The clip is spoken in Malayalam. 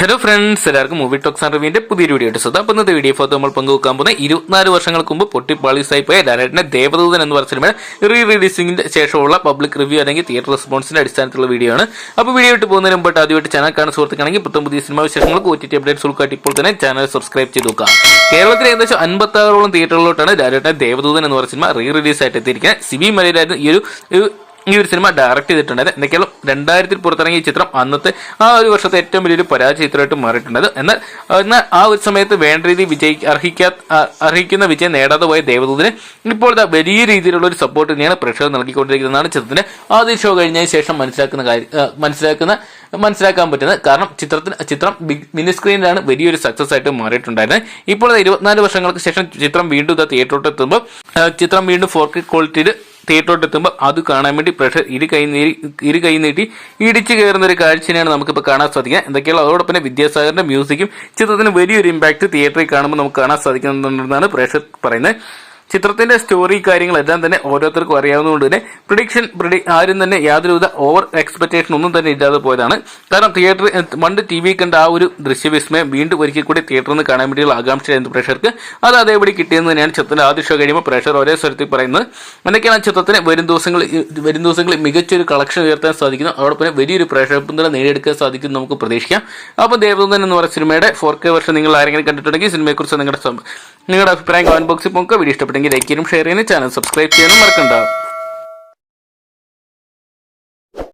ഹലോ ഫ്രണ്ട്സ്, എല്ലാവർക്കും മൂവി ടോക്സ് ആൻഡ് റിവ്യൂവിന്റെ പുതിയൊരു വീഡിയോ ഇട്ടത്. അപ്പോൾ ഇന്നത്തെ വീഡിയോ ഫോട്ടോ നമ്മൾ പങ്കുവെക്കാൻ പോകുന്ന 24 വർഷങ്ങൾക്ക് മുമ്പ് പൊട്ടിപ്പാളീസായി പോയ ലാലേട്ടന്റെ ദേവദൂതൻ എന്ന് പറഞ്ഞ സിനിമയുടെ റിലീസിംഗിന്റെ ശേഷമുള്ള പബ്ലിക് റിവ്യൂ അല്ലെങ്കിൽ തിയേറ്റർ റെസ്പോൺസിന്റെ അടിസ്ഥാനത്തിലുള്ള വീഡിയോ ആണ്. അപ്പോൾ വീഡിയോ ഇട്ട് പോകുന്നതിന് മുമ്പ് ആദ്യമായിട്ട് ചാനൽ കാണുന്ന സുഹൃത്തുക്കാണെങ്കിൽ പുതിയ സിനിമ വിശേഷങ്ങൾക്ക് OTT അപ്ഡേറ്റ്സ് ഉൾക്കാട്ടി ഇപ്പോൾ തന്നെ ചാനൽ സബ്സ്ക്രൈബ് ചെയ്ത് നോക്കാം. കേരളത്തിൽ ഏകദേശം 56ഓളം തിയേറ്ററുകളിലോട്ടാണ് ലാലേട്ടന്റെ ദേവദൂതൻ എന്ന് പറഞ്ഞ സിനിമ റിലീസ് ആയിട്ട് എത്തിയിരിക്കുന്നത്. സിബി മലയിലായിരുന്നു ഈ ഒരു സിനിമ ഡയറക്ട് ചെയ്തിട്ടുണ്ടായത്. എന്തൊക്കെയാണ് 2000 പുറത്തിറങ്ങിയ ചിത്രം അന്നത്തെ ആ ഒരു വർഷത്തെ ഏറ്റവും വലിയൊരു പരാജയ ചിത്രമായിട്ട് മാറിയിട്ടുള്ളത്. എന്നാൽ ആ ഒരു സമയത്ത് വേണ്ട രീതി അർഹിക്കുന്ന വിജയം നേടാതെ പോയ ദേവദൂതന് ഇപ്പോൾ വലിയ രീതിയിലുള്ള ഒരു സപ്പോർട്ട് തന്നെയാണ് പ്രേക്ഷകർ നൽകിക്കൊണ്ടിരിക്കുന്നതാണ് ചിത്രത്തിന്റെ ആദ്യ ഷോ കഴിഞ്ഞതിന് ശേഷം മനസ്സിലാക്കാൻ പറ്റുന്നത്. കാരണം ചിത്രം മിനി സ്ക്രീനിലാണ് വലിയൊരു സക്സസ് ആയിട്ട് മാറിയിട്ടുണ്ടായിരുന്നത്. ഇപ്പോൾ 24 വർഷങ്ങൾക്ക് ശേഷം ചിത്രം വീണ്ടും തിയേറ്ററോട്ട് എത്തുമ്പോൾ ചിത്രം വീണ്ടും 4K ക്വാളിറ്റിയിൽ തിയേറ്ററോട്ട് എത്തുമ്പോൾ അത് കാണാൻ വേണ്ടി പ്രേക്ഷകർ ഇരു കൈ നീട്ടി ഇടിച്ചു കയറുന്ന ഒരു കാഴ്ചയാണ് നമുക്കിപ്പോൾ കാണാൻ സാധിക്കുക. എന്തൊക്കെയാണ് അതോടൊപ്പം തന്നെ വിദ്യാസാഗറിന്റെ മ്യൂസിക്കും ചിത്രത്തിന് വലിയൊരു ഇമ്പാക്ട് തിയേറ്ററിൽ കാണുമ്പോൾ നമുക്ക് കാണാൻ സാധിക്കുന്നുണ്ടെന്നാണ് പ്രേക്ഷകർ പറയുന്നത്. ചിത്രത്തിന്റെ സ്റ്റോറി കാര്യങ്ങളെല്ലാം തന്നെ ഓരോരുത്തർക്കും അറിയാവുന്നതുകൊണ്ട് തന്നെ ആരും തന്നെ യാതൊരുവിധ ഓവർ എക്സ്പെക്ടേഷൻ ഒന്നും തന്നെ ഇല്ലാതെ പോയതാണ്. കാരണം പണ്ട് TV കണ്ട ആ ഒരു ദൃശ്യവിസ്മയം വീണ്ടും ഒരിക്കൽ കൂടി തിയേറ്ററിൽ നിന്ന് കാണാൻ വേണ്ടിയുള്ള ആകാംക്ഷയായിരുന്നു പ്രേക്ഷകർക്ക്. അത് അതേപടി കിട്ടിയെന്ന് തന്നെയാണ് ചിത്രത്തിന്റെ ആദ്യ ഷോ കഴിയുമ്പോൾ പ്രേക്ഷകർ ഒരേ സ്വരത്തിൽ പറയുന്നത്. എന്നൊക്കെയാണ് ചിത്രത്തിന് വരും ദിവസങ്ങളിൽ മികച്ചൊരു കളക്ഷൻ ഉയർത്താൻ സാധിക്കുന്നു. അതോടൊപ്പം വലിയൊരു പ്രേക്ഷക പിന്തുണ നേടിയെടുക്കാൻ സാധിക്കും നമുക്ക് പ്രതീക്ഷിക്കാം. അപ്പോൾ ദേവദൂതൻ എന്ന് പറയുന്ന സിനിമയുടെ 4K വെർഷൻ നിങ്ങൾ ആരെങ്കിലും കണ്ടിട്ടുണ്ടെങ്കിൽ സിനിമയെക്കുറിച്ച് നിങ്ങളുടെ അഭിപ്രായം കമന്റ് ബോക്സിൽ പോകുക. വീഡിയോ ഇഷ്ടപ്പെട്ടെങ്കിൽ ലൈക്ക് ചെയ്യാനും ഷെയർ ചെയ്യാനും ചാനൽ സബ്സ്ക്രൈബ് ചെയ്യാനും മറക്കണ്ട.